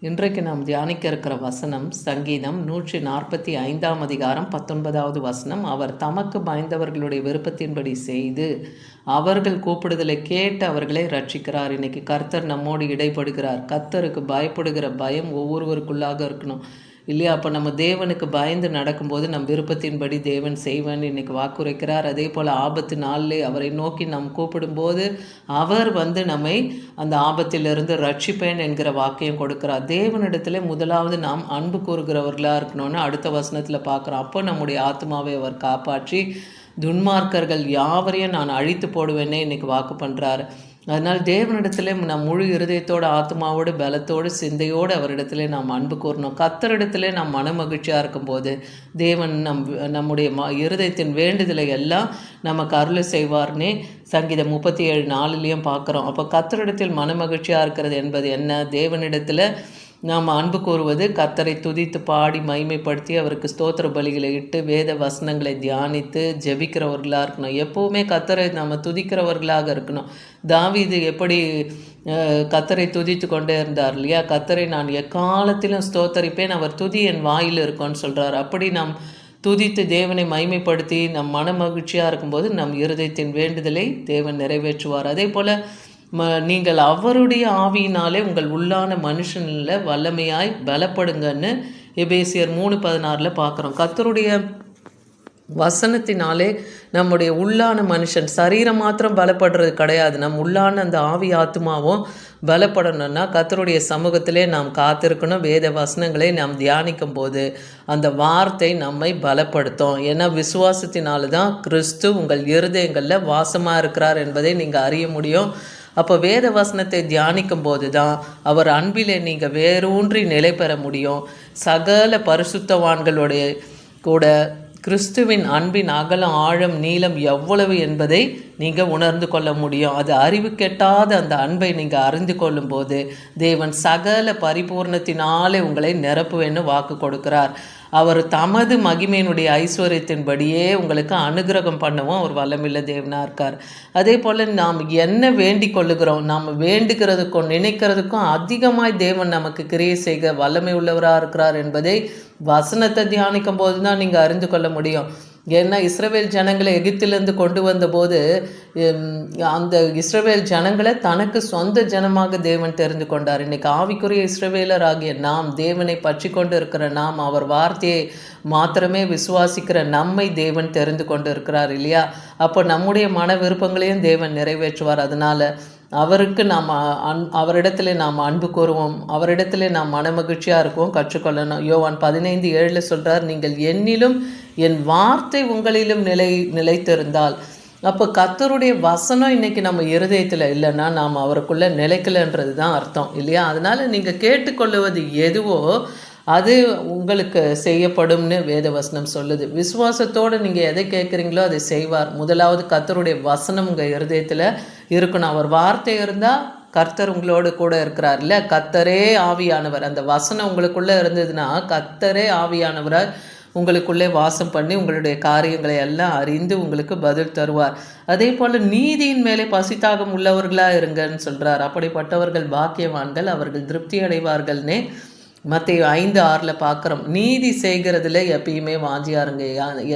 இன்றைக்கு நாம் தியானிக்க இருக்கிற வசனம் சங்கீதம் 145 அதிகாரம் 19வது வசனம். அவர் தமக்கு பயந்தவர்களுடைய விருப்பத்தின்படி செய்து அவர்கள் கூப்பிடுதலை கேட்டு அவர்களை ரட்சிக்கிறார். இன்னைக்கு கர்த்தர் நம்மோடு இடைப்படுகிறார். கர்த்தருக்கு பயப்படுகிற பயம் ஒவ்வொருவருக்குள்ளாக இருக்கணும் இல்லையா? அப்போ நம்ம தேவனுக்கு பயந்து நடக்கும்போது நம் விருப்பத்தின்படி தேவன் செய்வன் இன்னைக்கு வாக்குரைக்கிறார். அதே போல் ஆபத்து நாளிலே அவரை நோக்கி நாம் கூப்பிடும்போது அவர் நம்மை அந்த ஆபத்திலிருந்து ரட்சிப்பேன் என்கிற வாக்கியம் கொடுக்கிறார். தேவனிடத்தில் முதலாவது நாம் அன்பு கூறுகிறவர்களாக இருக்கணும்னு அடுத்த வசனத்தில் பார்க்குறோம். அப்போ நம்முடைய ஆத்மாவை அவர் காப்பாற்றி துன்மார்க்கர்கள் யாவரையும் நான் அழித்து போடுவேன்னே இன்னைக்கு வாக்கு பண்ணுறாரு. அதனால் தேவனிடத்திலே நம் முழு இருதயத்தோடு ஆத்மாவோடு பலத்தோடு சிந்தையோடு அவரிடத்திலே நாம் அன்பு கூறணும். கர்த்தரிடத்திலே நாம் மன மகிழ்ச்சியாக இருக்கும்போது தேவன் நம்முடைய இருதயத்தின் வேண்டுதலை எல்லாம் நமக்கு அருள் செய்வார்னே சங்கீதம் 37:4 பார்க்குறோம். அப்போ கர்த்தரிடத்தில் மன மகிழ்ச்சியாக இருக்கிறது என்பது என்ன? தேவனிடத்தில் நாம் அன்பு கூறுவது கர்த்தரை துதித்து பாடி மைமைப்படுத்தி அவருக்கு ஸ்தோத்திர பலிகளை இட்டு வேத வசனங்களை தியானித்து ஜெபிக்கிறவர்களாக இருக்கணும். எப்போவுமே கர்த்தரை நம்ம துதிக்கிறவர்களாக இருக்கணும். தாவீது எப்படி கர்த்தரை துதித்து கொண்டே இருந்தார் இல்லையா? கர்த்தரை நான் எக்காலத்திலும் ஸ்தோத்தரிப்பேன், அவர் துதி என் வாயில் இருக்கும்னு சொல்கிறார். அப்படி நாம் துதித்து தேவனை மைமைப்படுத்தி நம் மன மகிழ்ச்சியாக இருக்கும்போது நம் இருதயத்தின் வேண்டுதலை தேவன் நிறைவேற்றுவார். அதே போல் நீங்கள் அவருடைய ஆவியினாலே உங்கள் உள்ளான மனுஷனில் வல்லமையாய் பலப்படுங்கன்னு எபேசியர் 3:16 பார்க்குறோம். கர்த்தருடைய வசனத்தினாலே நம்முடைய உள்ளான மனுஷன் சரீரம் மாத்திரம் பலப்படுறது கிடையாது. நம் உள்ளான அந்த ஆவி ஆத்மாவும் பலப்படணும்னா கர்த்தருடைய சமூகத்திலே நாம் காத்திருக்கணும். வேத வசனங்களை நாம் தியானிக்கும் போது அந்த வார்த்தை நம்மை பலப்படுத்தும். ஏன்னா விசுவாசத்தினால தான் கிறிஸ்து உங்கள் இருதயங்களில் வாசமாக இருக்கிறார் என்பதை நீங்கள் அறிய முடியும். அப்போ வேத வசனத்தை தியானிக்கும் போது தான் அவர் அன்பிலே நீங்கள் வேரூன்றி நிலை பெற முடியும். சகல பரிசுத்தவான்களுடைய கூட கிறிஸ்துவின் அன்பின் அகலம் ஆழம் நீளம் எவ்வளவு என்பதை நீங்கள் உணர்ந்து கொள்ள முடியும். அது அறிவு கெட்டாத அந்த அன்பை நீங்கள் அறிந்து கொள்ளும் போது தேவன் சகல பரிபூர்ணத்தினாலே உங்களை நிரப்புவேன்னு வாக்கு கொடுக்கிறார். அவர் தமது மகிமையினுடைய ஐஸ்வர்யத்தின்படியே உங்களுக்கு அனுகிரகம் பண்ணவும் அவர் வல்லமில்ல தேவனாக இருக்கார். அதே போல் நாம் என்ன வேண்டிக் கொள்ளுகிறோம், நாம் வேண்டுகிறதுக்கும் நினைக்கிறதுக்கும் அதிகமாய் தேவன் நமக்கு கிரியை செய்க வல்லமை உள்ளவராக இருக்கிறார் என்பதை வசனத்தை தியானிக்கும் போது தான் நீங்கள் அறிந்து கொள்ள முடியும். ஏன்னா இஸ்ரவேல் ஜனங்களை எகிப்திலிருந்து கொண்டு வந்தபோது அந்த இஸ்ரவேல் ஜனங்களை தனக்கு சொந்த ஜனமாக தேவன் தெரிந்து கொண்டார். இன்றைக்கி ஆவிக்குரிய இஸ்ரவேலர் ஆகிய நாம், தேவனை பற்றி கொண்டு இருக்கிற நாம், அவர் வார்த்தையை மாத்திரமே விசுவாசிக்கிற நம்மை தேவன் தெரிந்து கொண்டு இருக்கிறார் இல்லையா? அப்போ நம்முடைய மன விருப்பங்களையும் தேவன் நிறைவேற்றுவார். அதனால் அவருக்கு நாம் அவரிடத்துல நாம் அன்பு கூறுவோம், அவரிடத்துல நாம் மனமகிழ்ச்சியாக இருக்குவோம் கற்றுக்கொள்ளணும். யோவான் 15:7 சொல்கிறார், நீங்கள் என்னிலும் என் வார்த்தை உங்களிலும் நிலைத்திருந்தால். அப்போ கர்த்தருடைய வசனம் இன்றைக்கி நம்ம இருதயத்தில் இல்லைன்னா நாம் அவருக்குள்ளே நிலைக்கலைன்றது தான் அர்த்தம் இல்லையா? அதனால் நீங்கள் கேட்டுக்கொள்ளுவது எதுவோ அது உங்களுக்கு செய்யப்படும்னு வேத வசனம் சொல்லுது. விசுவாசத்தோடு நீங்கள் எதை கேட்குறீங்களோ அதை செய்வார். முதலாவது கர்த்தருடைய வசனம் உங்கள் இருதயத்தில் இருக்கணும். அவர் வார்த்தை இருந்தால் கர்த்தர் உங்களோடு கூட இருக்கிறார் இல்லை? கர்த்தரே ஆவியானவர். அந்த வசனம் உங்களுக்குள்ளே இருந்ததுன்னா கர்த்தரே ஆவியானவராக உங்களுக்குள்ளே வாசம் பண்ணி உங்களுடைய காரியங்களை எல்லாம் அறிந்து உங்களுக்கு பதில் தருவார். அதே போல் நீதியின் மேலே பசித்தாகம் உள்ளவர்களாக இருங்கன்னு சொல்கிறார். அப்படிப்பட்டவர்கள் பாக்கியவான்கள், அவர்கள் திருப்தி அடைவார்கள்னே மத்தேயு 5:6 பார்க்குறோம். நீதி செய்கிறதுல எப்பயுமே வாஞ்சியாருங்க.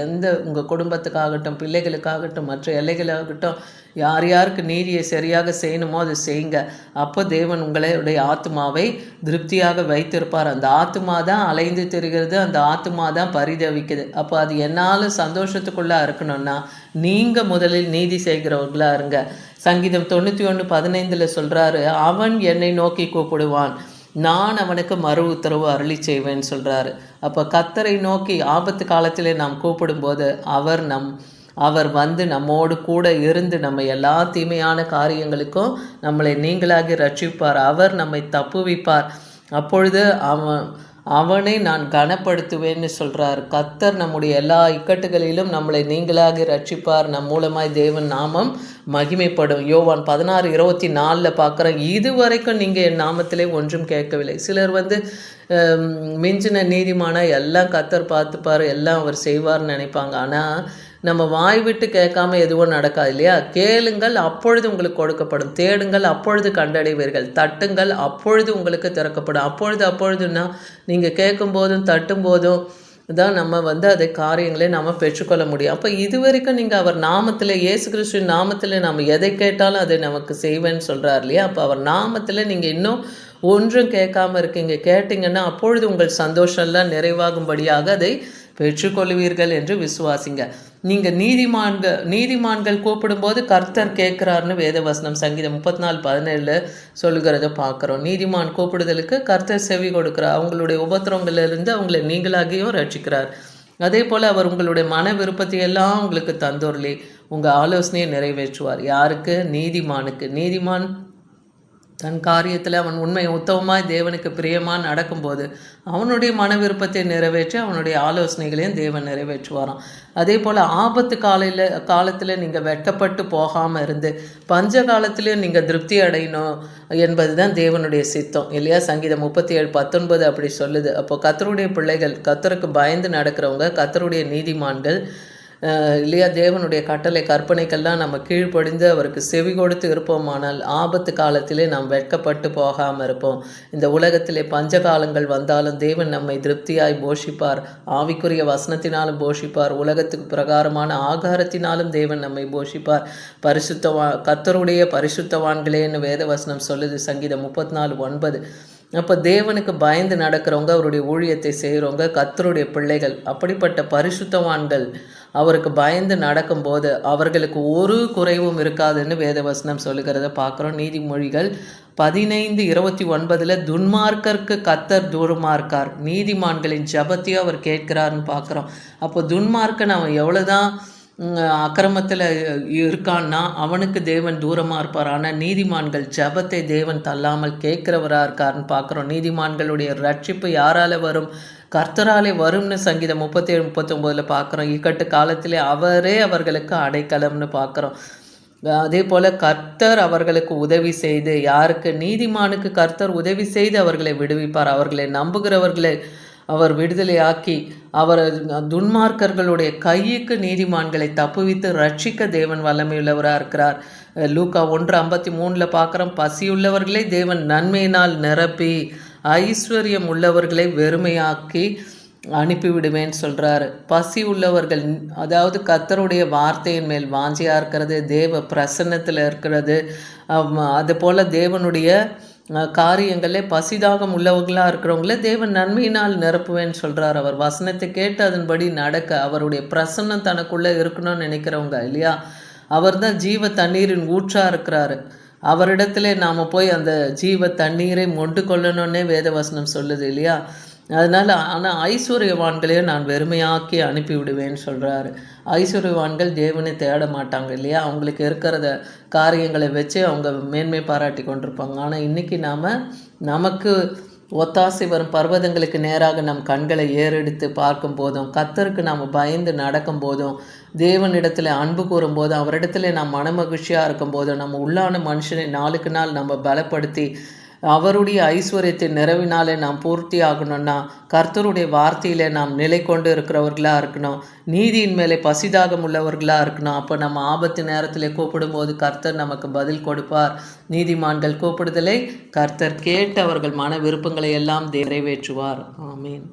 எந்த உங்கள் குடும்பத்துக்காகட்டும், பிள்ளைகளுக்காகட்டும், மற்ற எல்லைகளாகட்டும், யார் யாருக்கு நீதியை சரியாக செய்யணுமோ அதை செய்யுங்க. அப்போ தேவன் உங்களுடைய ஆத்மாவை திருப்தியாக வைத்திருப்பார். அந்த ஆத்மா தான் அலைந்து திரிகிறது, அந்த ஆத்மா தான் பரிதவிக்குது. அப்போ அது என்னாலும் சந்தோஷத்துக்குள்ளே இருக்கணும்னா நீங்கள் முதலில் நீதி செய்கிறவர்களாக இருங்க. சங்கீதம் 91:15 சொல்கிறாரு, அவன் என்னை நோக்கி கூப்பிடுவான், நான் அவனுக்கு மறு உத்தரவு அருளி செய்வேன்னு சொல்கிறாரு. அப்போ கர்த்தரை நோக்கி ஆபத்து காலத்தில் நாம் கூப்பிடும்போது அவர் நம்மோடு கூட இருந்து நம்ம எல்லா தீமையான காரியங்களுக்கும் நம்மளை நீங்களாகி ரட்சிப்பார். அவர் நம்மை தப்புவிப்பார். அப்பொழுது அவனை நான் கனப்படுத்துவேன்னு சொல்கிறார். கர்த்தர் நம்முடைய எல்லா இக்கட்டுகளிலும் நம்மளை நீங்களாகி ரட்சிப்பார். நம் மூலமாய் தேவன் நாமம் மகிமைப்படும். யோவான் 16:24 பார்க்குறேன், இதுவரைக்கும் நீங்கள் என் நாமத்திலே ஒன்றும் கேட்கவில்லை. சிலர் மிஞ்சின நீதிமான எல்லாம் கர்த்தர் பார்த்துப்பார், எல்லாம் அவர் செய்வார்னு நினைப்பாங்க. ஆனால் நம்ம வாய் விட்டு கேட்காம எதுவும் நடக்காது இல்லையா? கேளுங்கள் அப்பொழுது உங்களுக்கு கொடுக்கப்படும், தேடுங்கள் அப்பொழுது கண்டடைவீர்கள், தட்டுங்கள் அப்பொழுது உங்களுக்கு திறக்கப்படும். அப்பொழுதுன்னா நீங்கள் கேட்கும் போதும் தட்டும் போதும் தான் நம்ம அதை காரியங்களை நம்ம பெற்றுக்கொள்ள முடியும். அப்போ இதுவரைக்கும் நீங்கள் அவர் நாமத்தில், இயேசு கிறிஸ்துவின் நாமத்தில் நம்ம எதை கேட்டாலும் அதை நமக்கு செய்வேன்னு சொல்கிறார் இல்லையா? அப்போ அவர் நாமத்தில் நீங்கள் இன்னும் ஒன்றும் கேட்காம இருக்கீங்க. கேட்டிங்கன்னா அப்பொழுது உங்கள் சந்தோஷம்லாம் நிறைவாகும்படியாக அதை பெற்றுக்கொள்வீர்கள் என்று விசுவாசிங்க. நீங்கள் நீதிமான்கள் கூப்பிடும்போது கர்த்தர் கேட்குறாருன்னு வேதவசனம் சங்கீதம் 34:17 சொல்லுகிறத பார்க்குறோம். நீதிமான் கூப்பிடுதலுக்கு கர்த்தர் செவி கொடுக்குறார். அவங்களுடைய உபத்திரவங்களிலிருந்து அவங்களை நீங்களாகியும் ரட்சிக்கிறார். அதே போல் அவர் உங்களுடைய மன விருப்பத்தையெல்லாம் உங்களுக்கு தந்தோர்லே உங்கள் ஆலோசனையை நிறைவேற்றுவார். யாருக்கு? நீதிமானுக்கு. நீதிமான் தன் காரியத்தில் அவன் உண்மை உத்தமமாய் தேவனுக்கு பிரியமாக நடக்கும்போது அவனுடைய மன விருப்பத்தை நிறைவேற்றி அவனுடைய ஆலோசனைகளையும் தேவன் நிறைவேற்றுவாராம். அதே போல் ஆபத்து காலத்தில் நீங்கள் வெட்கப்பட்டு போகாமல் இருந்து பஞ்ச காலத்திலையும் நீங்கள் திருப்தி அடையணும் என்பது தான் தேவனுடைய சித்தம் இல்லையா? சங்கீதம் 37:19 அப்படி சொல்லுது. அப்போ கர்த்தருடைய பிள்ளைகள், கர்த்தருக்கு பயந்து நடக்கிறவங்க, கர்த்தருடைய நீதிமான்கள் இல்லையா? தேவனுடைய கட்டளை கற்பனைக்கெல்லாம் நம்ம கீழ்ப்படிந்து அவருக்கு செவி கொடுத்து இருப்போமானால் ஆபத்து காலத்திலே நாம் வெட்கப்பட்டு போகாமல் இருப்போம். இந்த உலகத்திலே பஞ்சகாலங்கள் வந்தாலும் தேவன் நம்மை திருப்தியாய் போஷிப்பார். ஆவிக்குரிய வசனத்தினாலும் போஷிப்பார். உலகத்துக்கு பிரகாரமான ஆகாரத்தினாலும் தேவன் நம்மை போஷிப்பார். கர்த்தருடைய பரிசுத்தவான்களேன்னு வேத வசனம் சொல்லுது சங்கீதம் 34:9. அப்போ தேவனுக்கு பயந்து நடக்கிறவங்க, அவருடைய ஊழியத்தை செய்கிறவங்க, கர்த்தருடைய பிள்ளைகள், அப்படிப்பட்ட பரிசுத்தவான்கள் அவருக்கு பயந்து நடக்கும்போது அவர்களுக்கு ஒரு குறைவும் இருக்காதுன்னு வேதவசனம் சொல்லுகிறத பார்க்குறோம். நீதிமொழிகள் 15:29 துன்மார்க்கருக்கு கர்த்தர் தூரமார்க்கார், நீதிமான்களின் ஜபத்தையும் அவர் கேட்கிறார்னு பார்க்குறோம். அப்போ துன்மார்க்கன் அவன் எவ்வளோதான் அக்கிரமத்தில் இருக்கான்னா அவனுக்கு தேவன் தூரமாக இருப்பார். ஆனால் நீதிமான்கள் ஜபத்தை தேவன் தள்ளாமல் கேட்குறவராக இருக்காருன்னு பார்க்குறோம். நீதிமான்களுடைய ரட்சிப்பு யாரால வரும்? கர்த்தராலே வரும்னு சங்கீதம் 37:39 பார்க்குறோம். இக்கட்டு காலத்திலே அவரே அவர்களுக்கு அடைக்கலம்னு பார்க்குறோம். அதே போல் கர்த்தர் அவர்களுக்கு உதவி செய்து, யாருக்கு? நீதிமானுக்கு கர்த்தர் உதவி செய்து அவர்களை விடுவிப்பார். அவர்களை நம்புகிறவர்களை அவர் விடுதலையாக்கி அவர் துன்மார்க்கர்களுடைய கைக்கு நீதிமான்களை தப்புவித்து ரட்சிக்க தேவன் வல்லமையுள்ளவராக இருக்கிறார். லூக்கா 1:53 பார்க்குறோம். பசியுள்ளவர்களை தேவன் நன்மையினால் நிரப்பி ஐஸ்வர்யம் உள்ளவர்களை வெறுமையாக்கி அனுப்பிவிடுவேன்னு சொல்கிறாரு. பசி உள்ளவர்கள், அதாவது கர்த்தருடைய வார்த்தையின் மேல் வாஞ்சியாக இருக்கிறது, தேவ பிரசன்னத்தில் இருக்கிறது, அதுபோல் தேவனுடைய காரியங்களே பசிதாகம் உள்ளவங்களாக இருக்கிறவங்களே தேவன் நன்மையினால் நிரப்புவேன்னு சொல்கிறார். அவர் வசனத்தை கேட்டு அதன்படி நடக்க அவருடைய பிரசன்னம் தனக்குள்ளே இருக்கணும்னு நினைக்கிறவங்க இல்லையா? அவர் தான் ஜீவ தண்ணீரின் ஊற்றாக இருக்கிறாரு. அவரிடத்துல நாம் போய் அந்த ஜீவ தண்ணீரை மொண்டு கொள்ளணுன்னே வேதவசனம் சொல்லுது இல்லையா? அதனால் ஆனால் ஐஸ்வர்யவான்களையும் நான் வெறுமையாக்கி அனுப்பிவிடுவேன்னு சொல்கிறாரு. ஐஸ்வர்யவான்கள் தேவனை தேட மாட்டாங்க இல்லையா? அவங்களுக்கு இருக்கிறத காரியங்களை வச்சு அவங்க மேன்மை பாராட்டி கொண்டிருப்பாங்க. ஆனால் இன்றைக்கி நமக்கு ஒத்தாசை வரும் பர்வதங்களுக்கு நேராக நம் கண்களை ஏறெடுத்து பார்க்கும் போதும், கர்த்தருக்கு நாம் பயந்து நடக்கும் போதும், தேவனிடத்தில் அன்பு கூறும் போதும், அவரிடத்துல நாம் மனமகிழ்ச்சியாக இருக்கும் போதும், நம்ம உள்ளான மனுஷனை நாளுக்கு நாள் நம்ம பலப்படுத்தி அவருடைய ஐஸ்வர்யத்தின் நிறைவினாலே நாம் பூர்த்தி ஆகணும்னா கர்த்தருடைய வார்த்தையிலே நாம் நிலை கொண்டு இருக்கிறவர்களாக இருக்கணும். நீதியின் மேலே பசிதாகம் உள்ளவர்களாக இருக்கணும். அப்போ நம்ம ஆபத்து நேரத்தில் கூப்பிடும்போது கர்த்தர் நமக்கு பதில் கொடுப்பார். நீதிமான்கள் கூப்பிடுதலை கர்த்தர் கேட்டு அவர்கள் மன விருப்பங்களை எல்லாம் நிறைவேற்றுவார். ஆமீன்.